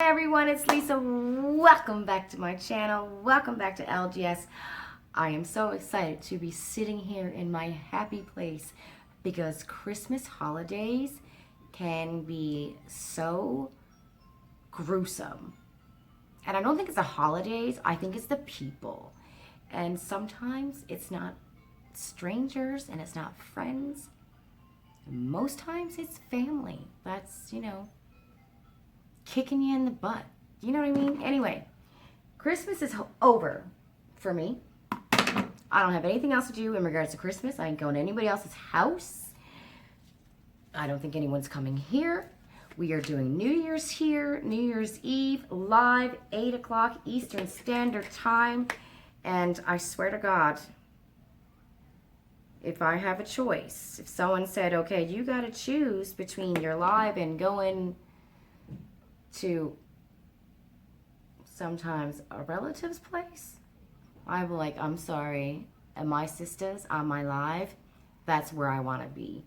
Hey everyone, it's Lisa. Welcome back to my channel. Welcome back to LGS. I am so excited to be sitting here in my happy place because Christmas holidays can be so gruesome. And I don't think it's the holidays, I think it's the people. And sometimes it's not strangers and it's not friends. Most times it's family. That's, kicking you in the butt. You know what I mean? Anyway, Christmas is over for me. I don't have anything else to do in regards to Christmas. I ain't going to anybody else's house. I don't think anyone's coming here. We are doing New Year's here, New Year's Eve, live, 8 o'clock Eastern Standard Time. And I swear to God, if I have a choice, if someone said, okay, you got to choose between your live and going to sometimes a relative's place, I'm like, I'm sorry, and my sisters on my live, that's where I want to be.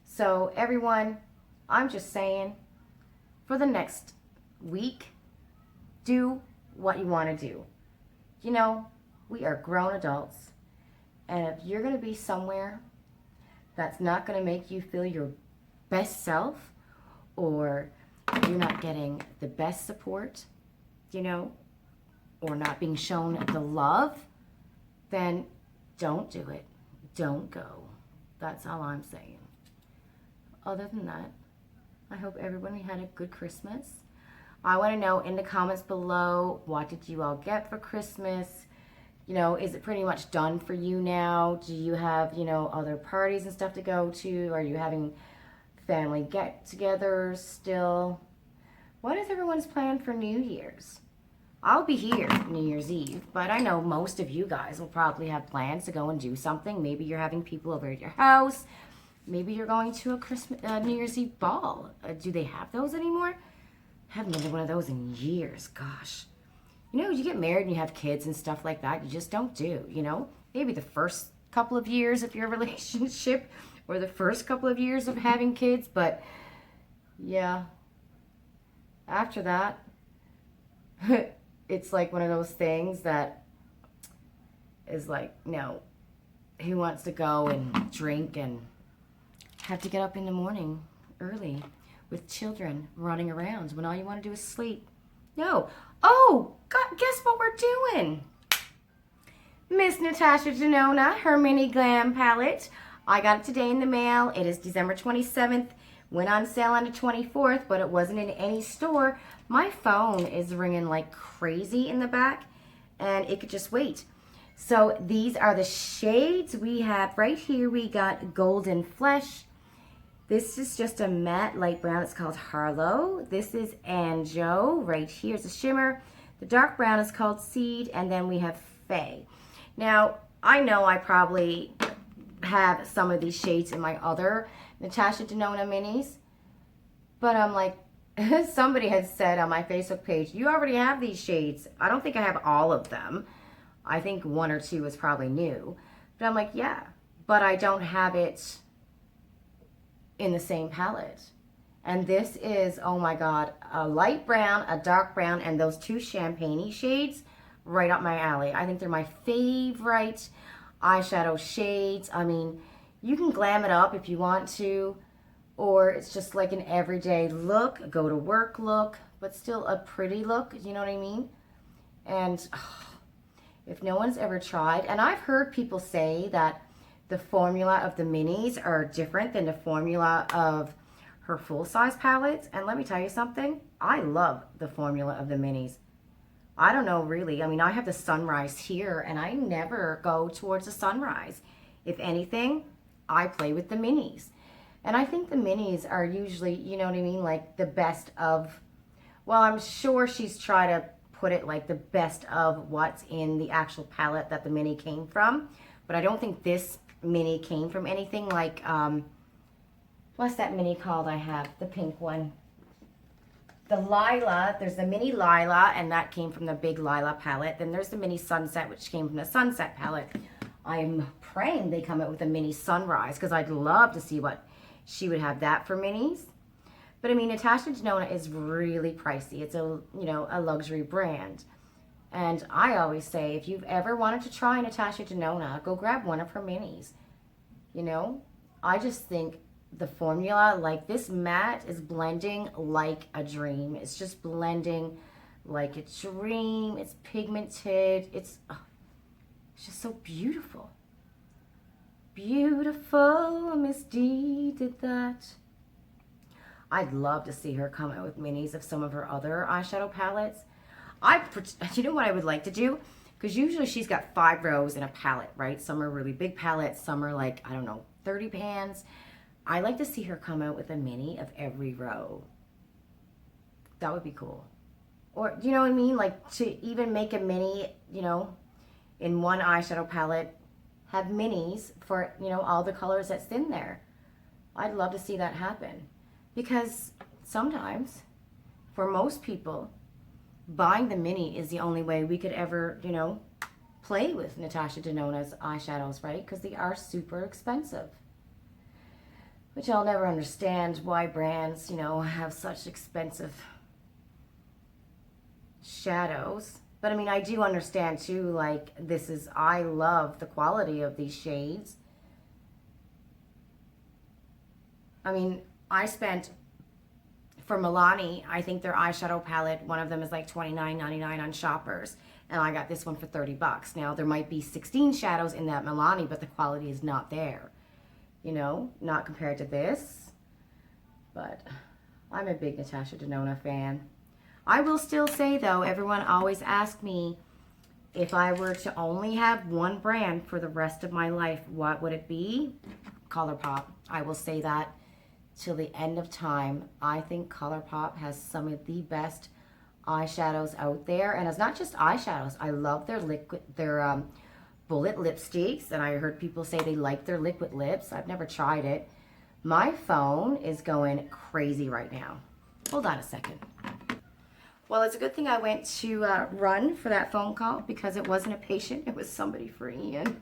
So everyone, I'm just saying, for the next week, do what you want to do. We are grown adults, and if you're going to be somewhere that's not going to make you feel your best self, or you're not getting the best support, or not being shown the love, then don't do it. Don't go. That's all I'm saying. Other than that, I hope everybody had a good Christmas. I want to know in the comments below, what did you all get for Christmas? Is it pretty much done for you now? Do you have, other parties and stuff to go to? Are you having family get-togethers still? What is everyone's plan for New Year's? I'll be here New Year's Eve, but I know most of you guys will probably have plans to go and do something. Maybe you're having people over at your house. Maybe you're going to a New Year's Eve ball. Do they have those anymore? I haven't been to one of those in years. Gosh. You get married and you have kids and stuff like that. You just don't do, Maybe the first couple of years of your relationship or the first couple of years of having kids, but yeah. After that, it's like one of those things that is like, no, who wants to go and drink and have to get up in the morning early with children running around when all you want to do is sleep? No. Oh, God, guess what we're doing? Miss Natasha Denona, her mini glam palette. I got it today in the mail. It is December 27th. Went on sale on the 24th, but it wasn't in any store. My phone is ringing like crazy in the back, and it could just wait. So these are the shades we have right here. We got Golden Flesh. This is just a matte light brown. It's called Harlow. This is Anjo. Right here is a shimmer. The dark brown is called Seed, and then we have Faye. Now, I know I probably have some of these shades in my other Natasha Denona minis, but I'm like, somebody had said on my Facebook page, you already have these shades. I don't think I have all of them. I think one or two is probably new. But I'm like, yeah, but I don't have it in the same palette. And this is, oh my God, a light brown, a dark brown, and those two champagne-y shades right up my alley. I think they're my favorite eyeshadow shades. I mean, you can glam it up if you want to, or it's just like an everyday look, a go to work look, but still a pretty look, you know what I mean? And if no one's ever tried, and I've heard people say that the formula of the minis are different than the formula of her full-size palettes, and let me tell you something, I love the formula of the minis. I don't know, really. I mean, I have the sunrise here, and I never go towards the sunrise. If anything, I play with the minis. And I think the minis are usually, you know what I mean, like the best of, well, I'm sure she's tried to put it like the best of what's in the actual palette that the mini came from. But I don't think this mini came from anything like, what's that mini called I have? The pink one. The Lila, there's the mini Lila, and that came from the big Lila palette. Then there's the mini Sunset, which came from the Sunset palette. I'm praying they come out with a mini Sunrise, because I'd love to see what she would have that for minis. But I mean, Natasha Denona is really pricey. It's a, you know, a luxury brand. And I always say, if you've ever wanted to try Natasha Denona, go grab one of her minis. You know, I just think the formula, like this matte is blending like a dream. It's just blending like a dream. It's pigmented. It's just so beautiful. Beautiful, Miss D did that. I'd love to see her come out with minis of some of her other eyeshadow palettes. You know what I would like to do? Because usually she's got 5 rows in a palette, right? Some are really big palettes, some are like, I don't know, 30 pans. I like to see her come out with a mini of every row. That would be cool. Or, you know what I mean? Like to even make a mini, you know, in one eyeshadow palette, have minis for, you know, all the colors that's in there. I'd love to see that happen. Because sometimes, for most people, buying the mini is the only way we could ever, you know, play with Natasha Denona's eyeshadows, right? Because they are super expensive. Which I'll never understand why brands, you know, have such expensive shadows. But I mean, I do understand too, like, I love the quality of these shades. I mean, I spent, for Milani, I think their eyeshadow palette, one of them is like $29.99 on Shoppers. And I got this one for $30. Now, there might be 16 shadows in that Milani, but the quality is not there. You know, not compared to this. But I'm a big Natasha Denona fan. I will still say, though, everyone always asks me, if I were to only have one brand for the rest of my life, what would it be? ColourPop. I will say that till the end of time. I think ColourPop has some of the best eyeshadows out there. And it's not just eyeshadows. I love their bullet lipsticks. And I heard people say they like their liquid lips. I've never tried it. My phone is going crazy right now. Hold on a second. Well, it's a good thing I went to run for that phone call because it wasn't a patient. It was somebody for Ian.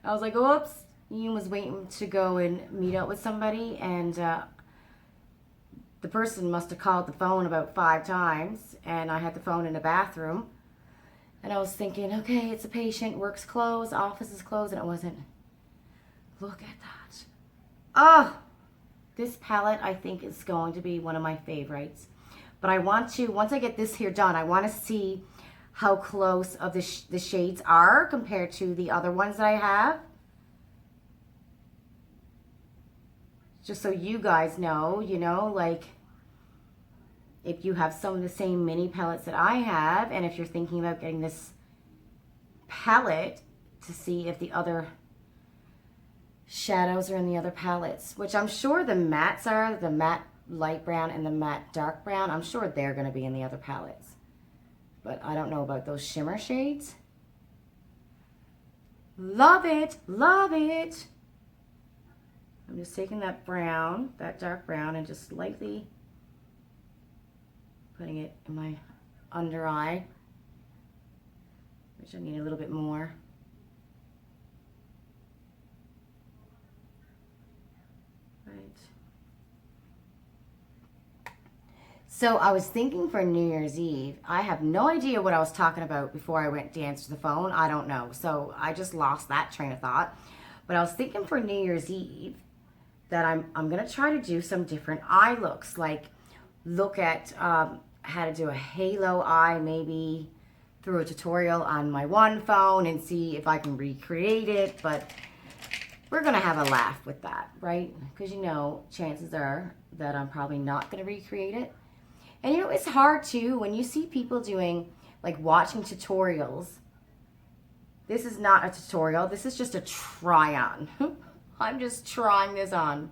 I was like, oops. Ian was waiting to go and meet up with somebody, and the person must have called the phone about 5 times, and I had the phone in the bathroom. And I was thinking, okay, it's a patient, work's closed, office is closed, and it wasn't. Look at that. Oh, this palette I think is going to be one of my favorites. But I want to, once I get this here done, I want to see how close of the shades are compared to the other ones that I have. Just so you guys know, you know, like if you have some of the same mini palettes that I have, and if you're thinking about getting this palette to see if the other shadows are in the other palettes, which I'm sure the mattes are, the matte light brown and the matte dark brown. I'm sure they're going to be in the other palettes. But I don't know about those shimmer shades. Love it. Love it. I'm just taking that brown, that dark brown, and just lightly putting it in my under eye, which I need a little bit more. Right. So I was thinking for New Year's Eve, I have no idea what I was talking about before I went to answer the phone. I don't know. So I just lost that train of thought. But I was thinking for New Year's Eve that I'm going to try to do some different eye looks. Like look at how to do a halo eye maybe through a tutorial on my one phone and see if I can recreate it. But we're going to have a laugh with that, right? Because you know, chances are that I'm probably not going to recreate it. And you know, it's hard too when you see people doing, like watching tutorials. This is not a tutorial. This is just a try on. I'm just trying this on.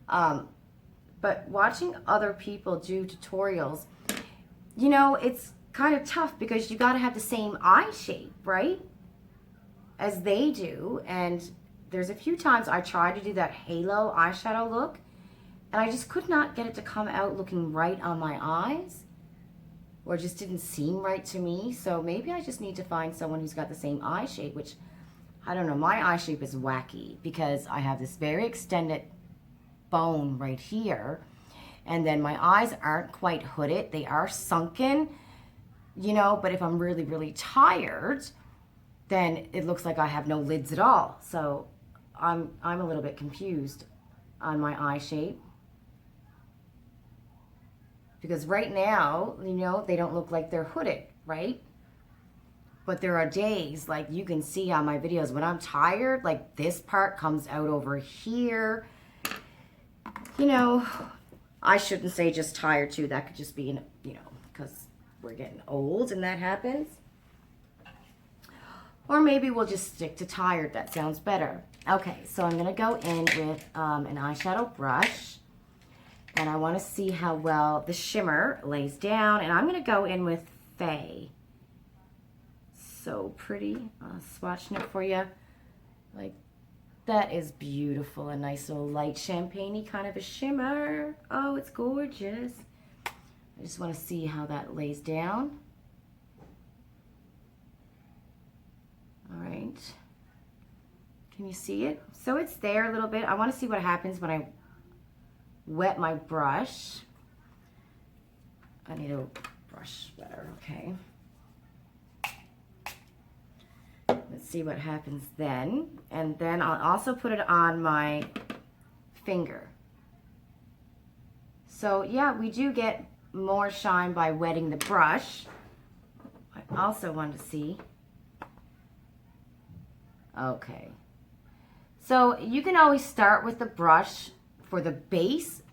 But watching other people do tutorials, you know, it's kind of tough because you got to have the same eye shape, right? As they do. And there's a few times I tried to do that halo eyeshadow look, and I just could not get it to come out looking right on my eyes, or it just didn't seem right to me. So maybe I just need to find someone who's got the same eye shape, which, I don't know, my eye shape is wacky because I have this very extended bone right here, And then my eyes aren't quite hooded. They are sunken, you know, but if I'm really, really tired, then it looks like I have no lids at all. So I'm a little bit confused on my eye shape. Because right now, you know, they don't look like they're hooded, right? But there are days, like you can see on my videos, when I'm tired, like this part comes out over here. You know, I shouldn't say just tired too. That could just be, you know, because we're getting old and that happens. Or maybe we'll just stick to tired. That sounds better. Okay, so I'm going to go in with an eyeshadow brush. And I want to see how well the shimmer lays down. And I'm going to go in with Faye. So pretty. Swatching it for you. Like, that is beautiful. A nice little light champagne-y kind of a shimmer. Oh, it's gorgeous. I just want to see how that lays down. All right. Can you see it? So it's there a little bit. I want to see what happens when I wet my brush. I need a brush wetter, okay. Let's see what happens then. And then I'll also put it on my finger. So yeah, we do get more shine by wetting the brush. I also want to see. Okay. So you can always start with the brush for the base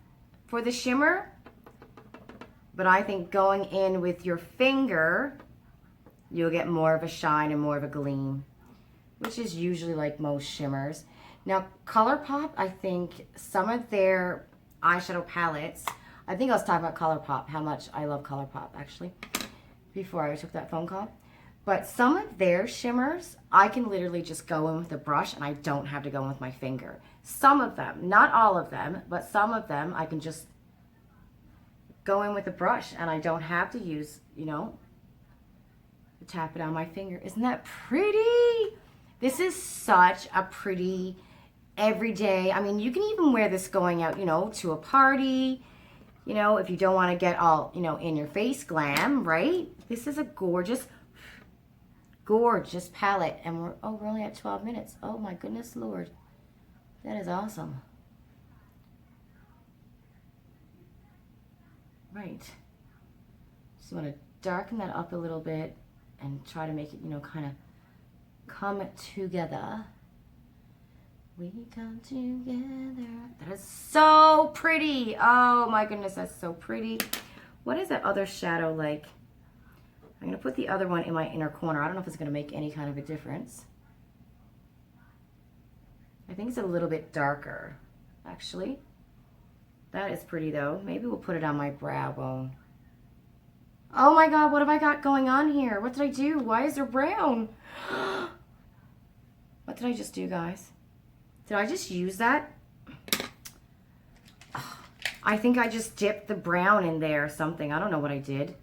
for the shimmer. But I think going in with your finger, you'll get more of a shine and more of a gleam, which is usually like most shimmers. Now, ColourPop, I think some of their eyeshadow palettes, I think I was talking about ColourPop, how much I love ColourPop, actually, before I took that phone call. But some of their shimmers, I can literally just go in with a brush and I don't have to go in with my finger. Some of them, not all of them, but some of them, I can just go in with a brush and I don't have to use, you know, tap it on my finger. Isn't that pretty? This is such a pretty everyday. I mean, you can even wear this going out, you know, to a party, you know, if you don't want to get all, you know, in your face glam, right? This is a gorgeous, gorgeous palette. And we're only at 12 minutes. Oh my goodness, Lord. That is awesome. Right. Just want to darken that up a little bit and try to make it, you know, kind of come together. We come together. That is so pretty. Oh my goodness, that's so pretty. What is that other shadow like? I'm going to put the other one in my inner corner. I don't know if it's going to make any kind of a difference. I think it's a little bit darker, actually. That is pretty though. Maybe we'll put it on my brow bone. Oh my God, what have I got going on here? What did I do? Why is there brown? What did I just do, guys? Did I just use that? I think I just dipped the brown in there or something. I don't know what I did.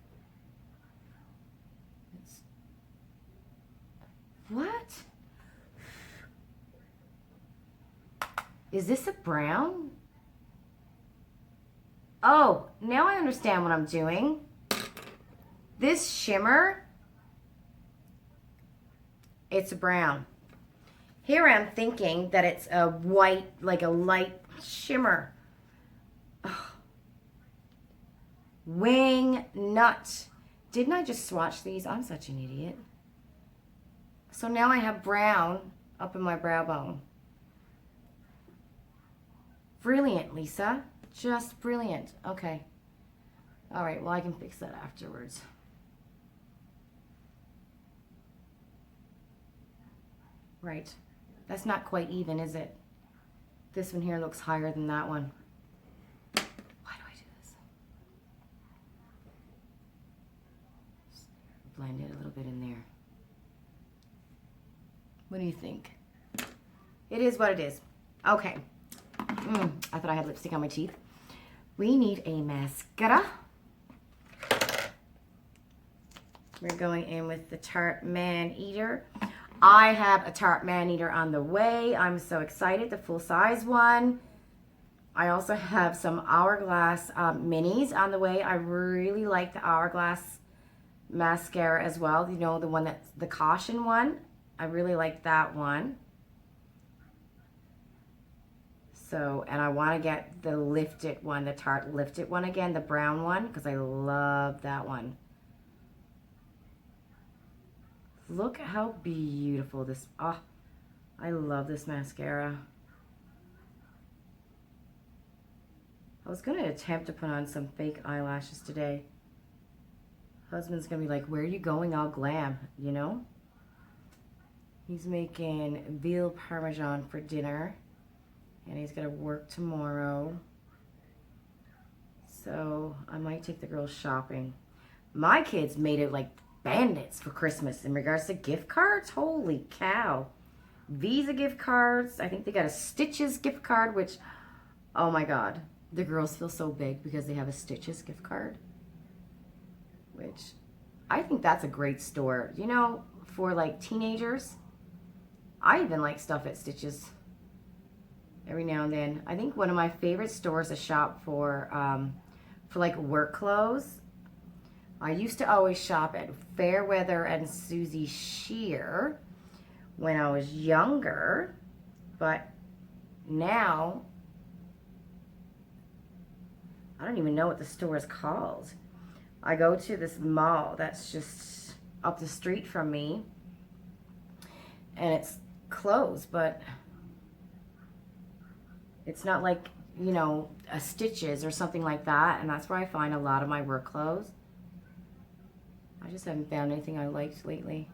What? Is this a brown? Oh, now I understand what I'm doing. This shimmer, it's a brown. Here I'm thinking that it's a white, like a light shimmer. Oh. Wing nut. Didn't I just swatch these? I'm such an idiot. So now I have brown up in my brow bone. Brilliant, Lisa. Just brilliant. Okay. All right, well, I can fix that afterwards. Right. That's not quite even, is it? This one here looks higher than that one. Why do I do this? Just blend it a little bit in there. What do you think? It is what it is. Okay. I thought I had lipstick on my teeth. We need a mascara. We're going in with the Tarte Man Eater. I have a Tarte Man Eater on the way. I'm so excited. The full size one. I also have some Hourglass minis on the way. I really like the Hourglass mascara as well. You know, the one that's the caution one. I really like that one. So, and I want to get the lifted one, the Tarte lifted one again, the brown one, because I love that one. Look how beautiful this, oh, I love this mascara. I was going to attempt to put on some fake eyelashes today. Husband's going to be like, where are you going all glam, you know? He's making veal parmesan for dinner. And he's going to work tomorrow. So I might take the girls shopping. My kids made it like bandits for Christmas in regards to gift cards. Holy cow. Visa gift cards. I think they got a Stitches gift card, which, oh my God. The girls feel so big because they have a Stitches gift card. Which, I think that's a great store. You know, for like teenagers. I even like stuff at Stitches. Every now and then. I think one of my favorite stores to shop for like work clothes. I used to always shop at Fairweather and Susie Shear when I was younger, but now I don't even know what the store is called. I go to this mall that's just up the street from me, and it's closed, but it's not like, you know, a Stitches or something like that, and that's where I find a lot of my work clothes. I just haven't found anything I liked lately.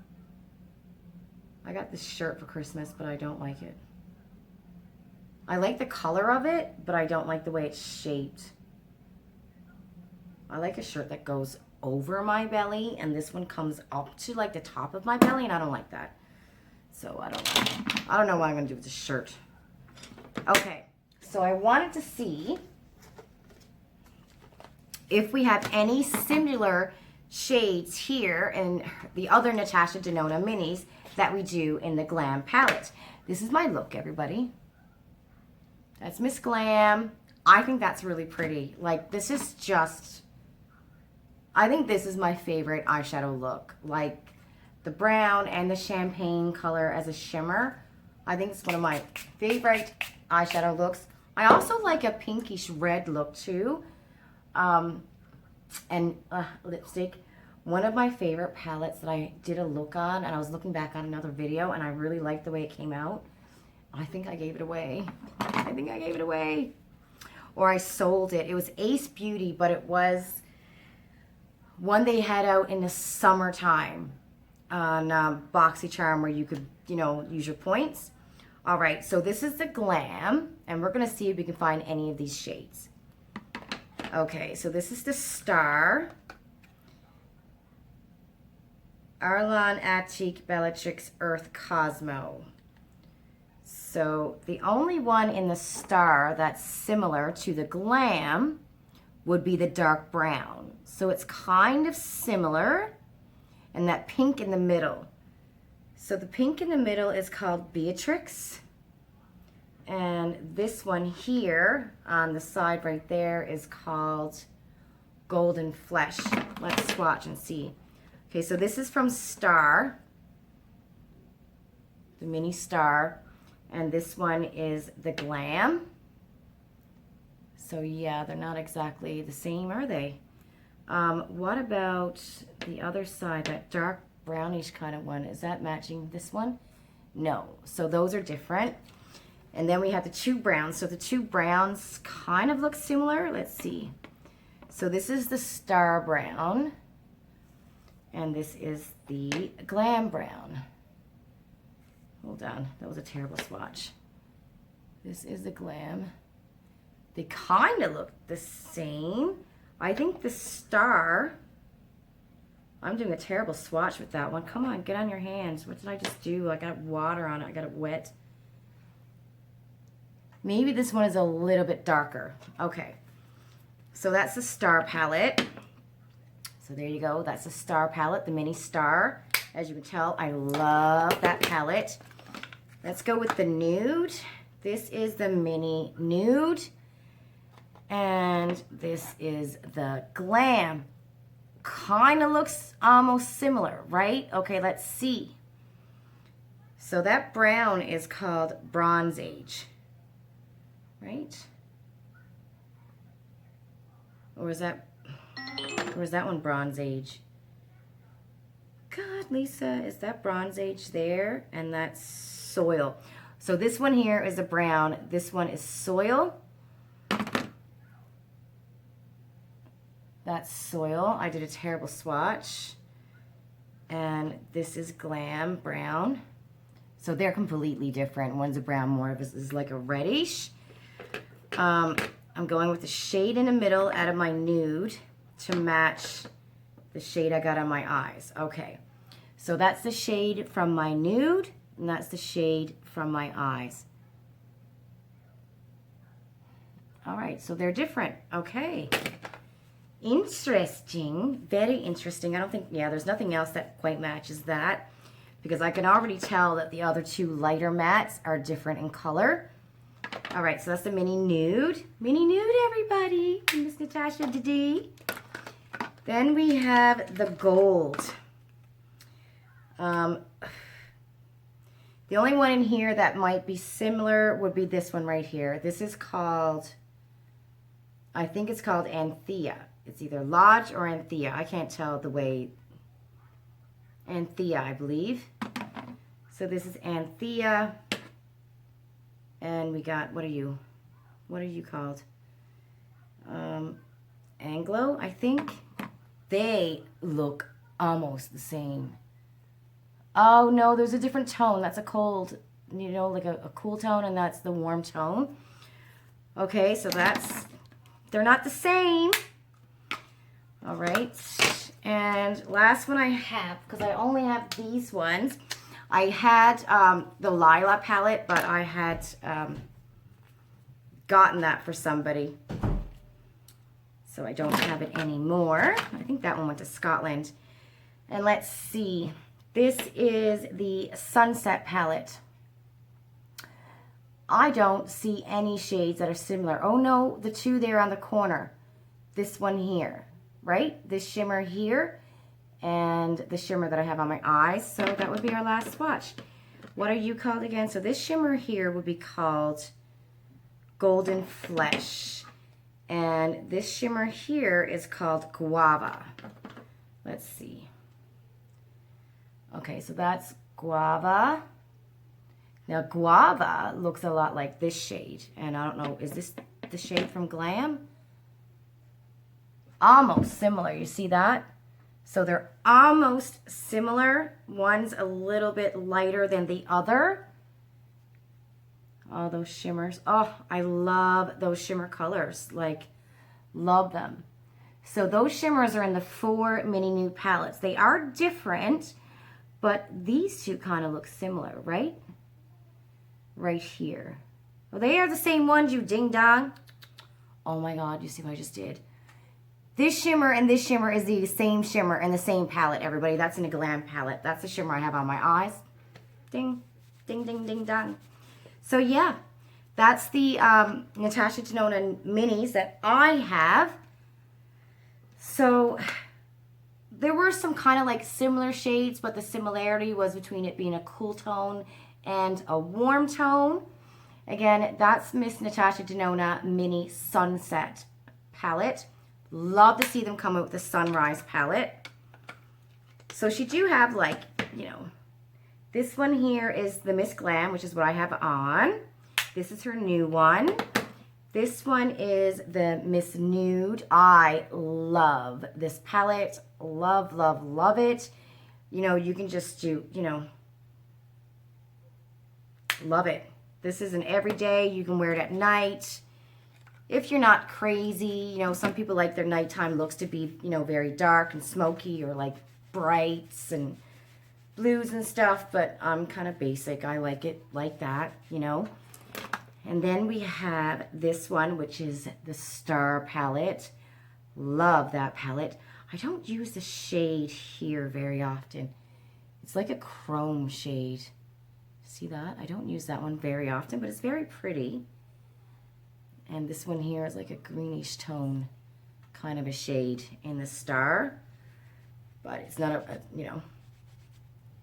I got this shirt for Christmas, but I don't like it. I like the color of it, but I don't like the way it's shaped. I like a shirt that goes over my belly, and this one comes up to like the top of my belly, and I don't like that. So I don't know what I'm gonna do with this shirt. Okay. So I wanted to see if we have any similar shades here in the other Natasha Denona minis that we do in the Glam palette. This is my look, everybody. That's Miss Glam. I think that's really pretty. Like, this is just, I think this is my favorite eyeshadow look. Like, the brown and the champagne color as a shimmer. I think it's one of my favorite eyeshadow looks. I also like a pinkish red look too. And lipstick. One of my favorite palettes that I did a look on, and I was looking back on another video, and I really liked the way it came out. I think I gave it away. I think I gave it away. Or I sold it. It was Ace Beauty, but it was one they had out in the summertime on Boxycharm, where you could, you know, use your points. All right, so this is the Glam, and we're going to see if we can find any of these shades. Okay, so this is the Star. Arlan Attique Bellatrix Earth Cosmo. So the only one in the Star that's similar to the Glam would be the dark brown. So it's kind of similar, and that pink in the middle. So the pink in the middle is called Beatrix. And this one here on the side right there is called Golden Flesh. Let's swatch and see. Okay, so this is from Star, the mini Star. And this one is the Glam. So yeah, they're not exactly the same, are they? What about the other side, that dark brownish kind of one? Is that matching this one? No. So those are different. And then we have the two browns. So the two browns kind of look similar. Let's see. So this is the Star Brown. And this is the Glam Brown. Hold on. That was a terrible swatch. This is the Glam. They kind of look the same. I think the Star... I'm doing a terrible swatch with that one. Come on, get on your hands. What did I just do? I got water on it. I got it wet. Maybe this one is a little bit darker. Okay. So that's the Star palette. So there you go. That's the Star palette, the mini Star. As you can tell, I love that palette. Let's go with the nude. This is the mini nude. And this is the Glam. Kind of looks almost similar, right? Okay, let's see. So that brown is called Bronze Age, right? Or is that one Bronze Age? God, Lisa, is that Bronze Age there? And that's Soil. So this one here is a brown. This one is Soil. That's Soil. I did a terrible swatch. And this is Glam Brown. So they're completely different. One's a brown, more of this is like a reddish. I'm going with the shade in the middle out of my nude to match the shade I got on my eyes. Okay, so that's the shade from my nude, and that's the shade from my eyes. All right, so they're different. Okay. Interesting, very interesting. I don't think, yeah, there's nothing else that quite matches that because I can already tell that the other two lighter mattes are different in color. All right, so that's the mini nude. Mini nude, everybody. Miss Natasha Denona. Then we have the gold. The only one in here that might be similar would be this one right here. This is called, I think it's called Anthea. It's either Lodge or Anthea. I can't tell the way. Anthea, I believe. So this is Anthea. And we got, what are you called? Anglo, I think. They look almost the same. Oh no, there's a different tone. That's a cold, you know, like a cool tone, and that's the warm tone. Okay, so that's, they're not the same. All right, and last one I have, because I only have these ones. I had the Lila palette, but I had gotten that for somebody. So I don't have it anymore. I think that one went to Scotland. And let's see. This is the Sunset palette. I don't see any shades that are similar. Oh no, the two there on the corner. This one here, right? This shimmer here and the shimmer that I have on my eyes. So that would be our last swatch. What are you called again? So this shimmer here would be called Golden Flesh. And this shimmer here is called Guava. Let's see. Okay, so that's Guava. Now Guava looks a lot like this shade. And I don't know, is this the shade from Glam? Almost similar, you see that? So they're almost similar. One's a little bit lighter than the other. All those shimmers. Oh, I love those shimmer colors. Like, love them. So those shimmers are in the 4 mini nude palettes. They are different, but these two kind of look similar, right? Right here. Well, they are the same ones, you ding dong. Oh my God, you see what I just did? This shimmer and this shimmer is the same shimmer in the same palette, everybody. That's in a Glam palette. That's the shimmer I have on my eyes. Ding, ding, ding, ding, dong. So yeah, that's the Natasha Denona minis that I have. So there were some kind of like similar shades, but the similarity was between it being a cool tone and a warm tone. Again, that's Miss Natasha Denona Mini Sunset palette. Love to see them come out with the Sunrise palette. So she do have like, you know, this one here is the Miss Glam, which is what I have on. This is her new one. This one is the Miss Nude. I love this palette. Love, love, love it. You know, you can just do, you know, love it. This is an everyday. You can wear it at night. If you're not crazy, you know, some people like their nighttime looks to be, you know, very dark and smoky or like brights and blues and stuff, but I'm kind of basic. I like it like that, you know. And then we have this one, which is the Star palette. Love that palette. I don't use the shade here very often. It's like a chrome shade. See that? I don't use that one very often, but it's very pretty. And this one here is like a greenish tone, kind of a shade in the Star. But it's not you know,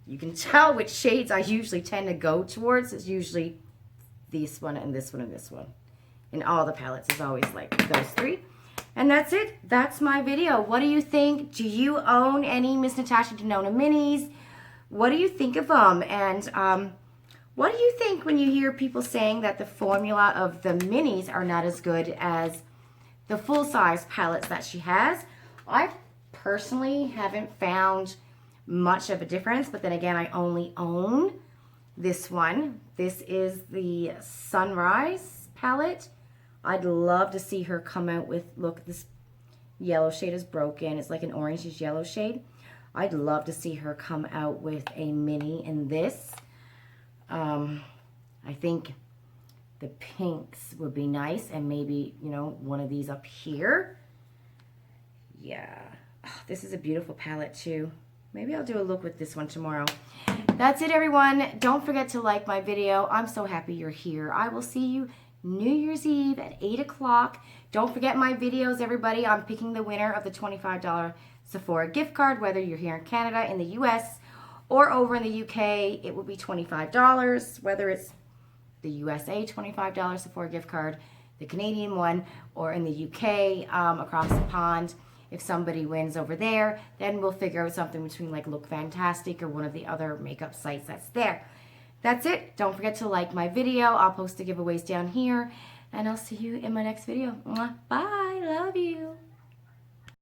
you can tell which shades I usually tend to go towards. It's usually this one and this one and this one. In all the palettes is always like those three. And that's it. That's my video. What do you think? Do you own any Miss Natasha Denona minis? What do you think of them? And what do you think when you hear people saying that the formula of the minis are not as good as the full-size palettes that she has? I personally haven't found much of a difference, but then again, I only own this one. This is the Sunrise palette. I'd love to see her come out with, look, this yellow shade is broken. It's like an orangish yellow shade. I'd love to see her come out with a mini in this. I think the pinks would be nice, and maybe, you know, one of these up here. Yeah. Oh, this is a beautiful palette too. Maybe I'll do a look with this one tomorrow. That's it, everyone. Don't forget to like my video. I'm so happy you're here. I will see you New Year's Eve at 8 o'clock. Don't forget my videos, everybody. I'm picking the winner of the $25 Sephora gift card, whether you're here in Canada, in the US, or over in the UK. It will be $25, whether it's the USA $25 Sephora gift card, the Canadian one, or in the UK, across the pond. If somebody wins over there, then we'll figure out something between like Look Fantastic or one of the other makeup sites that's there. That's it. Don't forget to like my video. I'll post the giveaways down here, and I'll see you in my next video. Mwah. Bye. Love you.